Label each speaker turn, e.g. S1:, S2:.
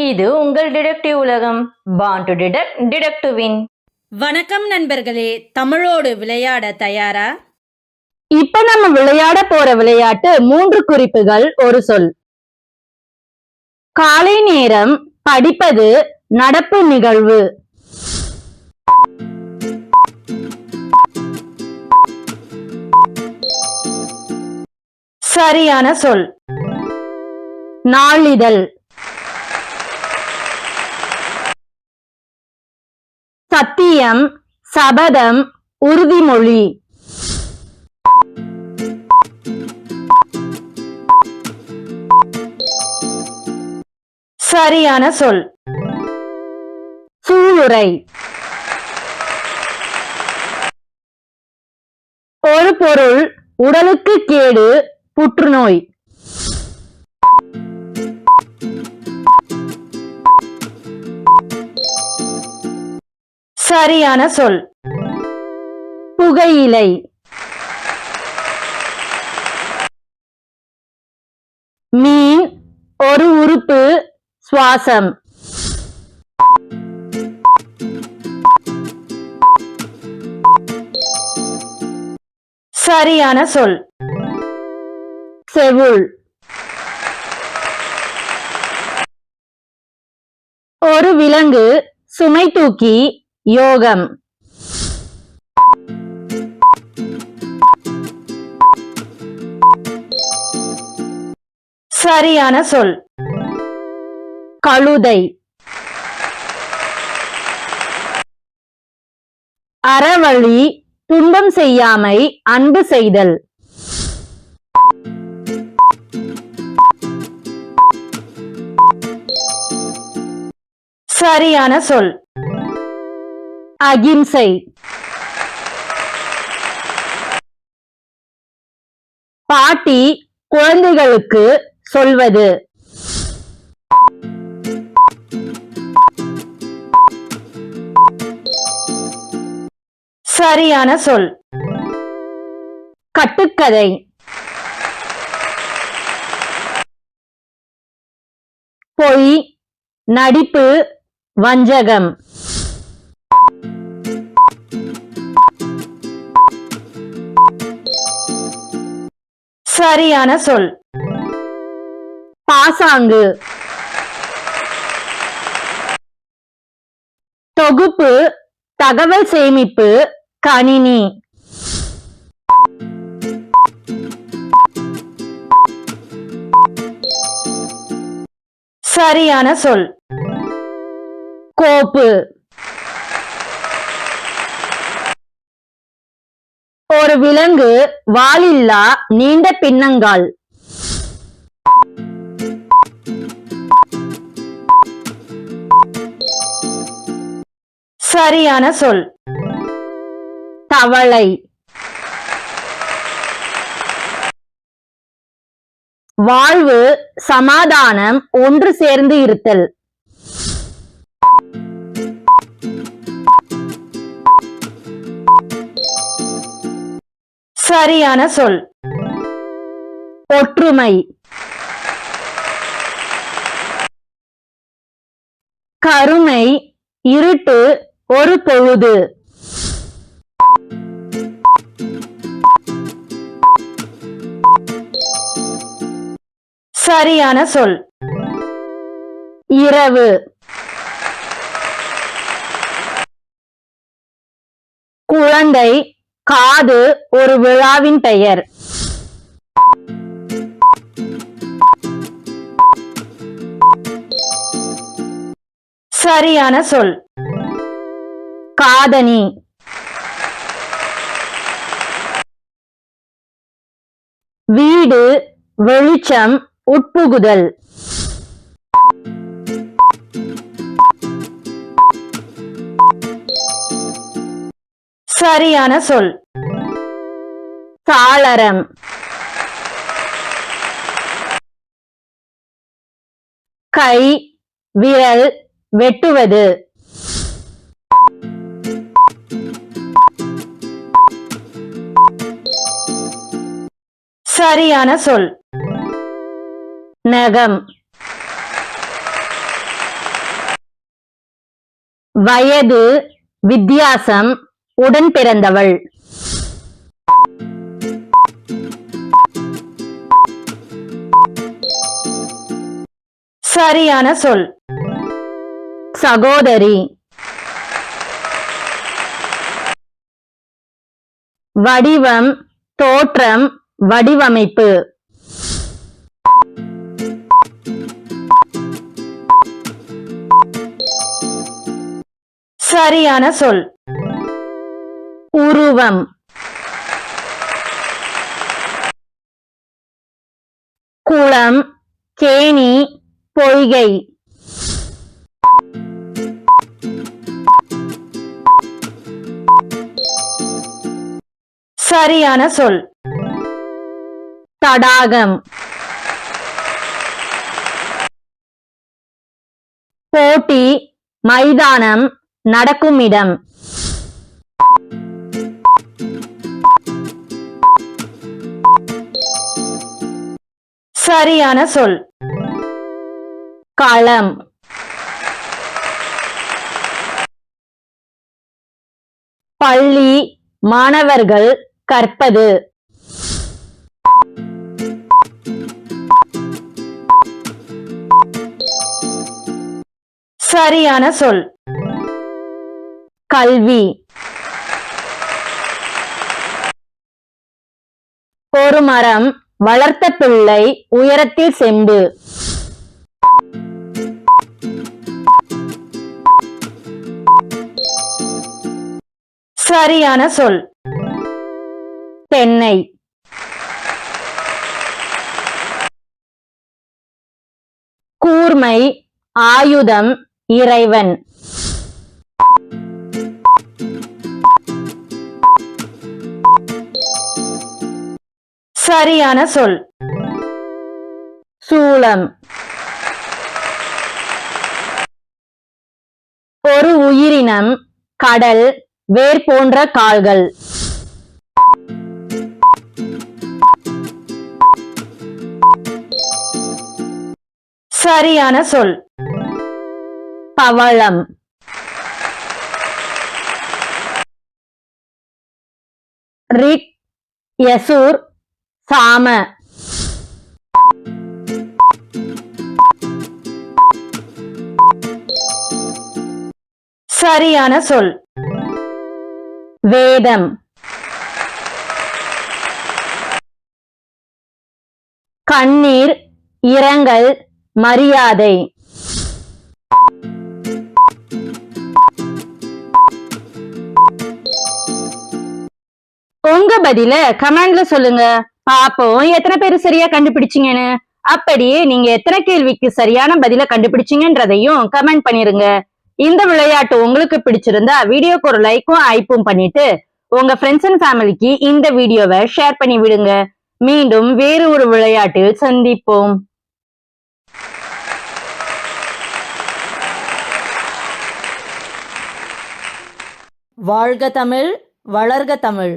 S1: இது உங்கள் டிடெக்டிவ் உலகம். Born to detect, detect to win.
S2: வணக்கம் நண்பர்களே, தமிழோடு விளையாட தயாரா?
S3: இப்ப நம்ம விளையாட போற விளையாட்டு 3 குறிப்புகள் ஒரு சொல். காலை நேரம், படிப்பது, நடப்பு நிகழ்வு. சரியான சொல் நாளிதழ். சத்தியம், சபதம், உறுதிமொழி. சரியான சொல் சூளுரை. ஒரு பொருள், உடலுக்கு கேடு, புற்றுநோய். சரியான சொல் புகையிலை. மீன், ஒரு உறுப்பு, சுவாசம். சரியான சொல் செவுள். ஒரு விலங்கு, சுமை தூக்கி, யோகம். சரியான சொல் கழுதை. அறவழி, துன்பம் செய்யாமை, அன்பு செய்தல். சரியான சொல் அகிம்சை. பாட்டி குழந்தைகளுக்கு சொல்வது. சரியான சொல் கட்டுக்கதை. பொய், நடிப்பு, வஞ்சகம். சரியான சொல் பாசாங்கு. தொகுப்பு, தகவல் சேமிப்பு, கணினி. சரியான சொல் கோப்பு. ஒரு விலங்கு, வாலில்லா, நீண்ட பின்னங்கால். சரியான சொல் தவளை. வாழ்வு, சமாதானம், ஒன்று சேர்ந்து இருத்தல். சரியான சொல் ஒற்றுமை. கருமை, இருட்டு, ஒரு பொழுது. சரியான சொல் இரவு. குழந்தை, காது, ஒரு விழாவின் பெயர். சரியான சொல் காதணி. வீடு, வெளிச்சம், உட்புகுதல். சரியான சொல் சாளரம். கை, விரல், வெட்டுவது. சரியான சொல் நகம். வயது, வித்தியாசம், உடன் பிறந்தவள்.
S1: சரியான சொல்.
S3: சகோதரி. வடிவம், தோற்றம், வடிவமைப்பு.
S1: சரியான சொல்.
S3: உருவம். குளம், கேணி, பொய்கை.
S1: சரியான சொல்.
S3: தடாகம். போட்டி, மைதானம், நடக்கும் இடம்.
S1: சரியான சொல்.
S3: களம். பள்ளி, மாணவர்கள் கற்பது.
S1: சரியான சொல்.
S3: கல்வி. ஒரு மரம், வளர்த்த பிள்ளை, உயரத்தில் செம்பு.
S1: சரியான சொல்.
S3: தென்னை. கூர்மை, ஆயுதம், இறைவன்.
S1: சரியான சொல்.
S3: சூலம். ஒரு உயிரினம், கடல், வேர் போன்ற கால்கள்.
S1: சரியான சொல்.
S3: பவளம். ரிக், யசூர், சாம.
S1: சரியான சொல்.
S3: வேதம். கண்ணீர், இரங்கல், மரியாதை. உங்க பதில கமெண்ட்ல சொல்லுங்க. பாப்போம் எத்தனை பேர் சரியா கண்டுபிடிச்சீங்கன்னு. அப்படியே நீங்க எத்தனை கேள்விக்கு சரியான பதில கண்டுபிடிச்சீங்கன்றதையும் கமெண்ட் பண்ணிருங்க. இந்த விளையாட்டு உங்களுக்கு பிடிச்சிருந்தா வீடியோக்கு ஒரு லைக்கும் ஐப்பும் பண்ணிட்டு உங்க ஃப்ரெண்ட்ஸ் அண்ட் ஃபேமிலிக்கு இந்த வீடியோவை ஷேர் பண்ணி விடுங்க. மீண்டும் வேறு ஒரு விளையாட்டில் சந்திப்போம்.
S2: வாழ்க தமிழ், வளர்க தமிழ்.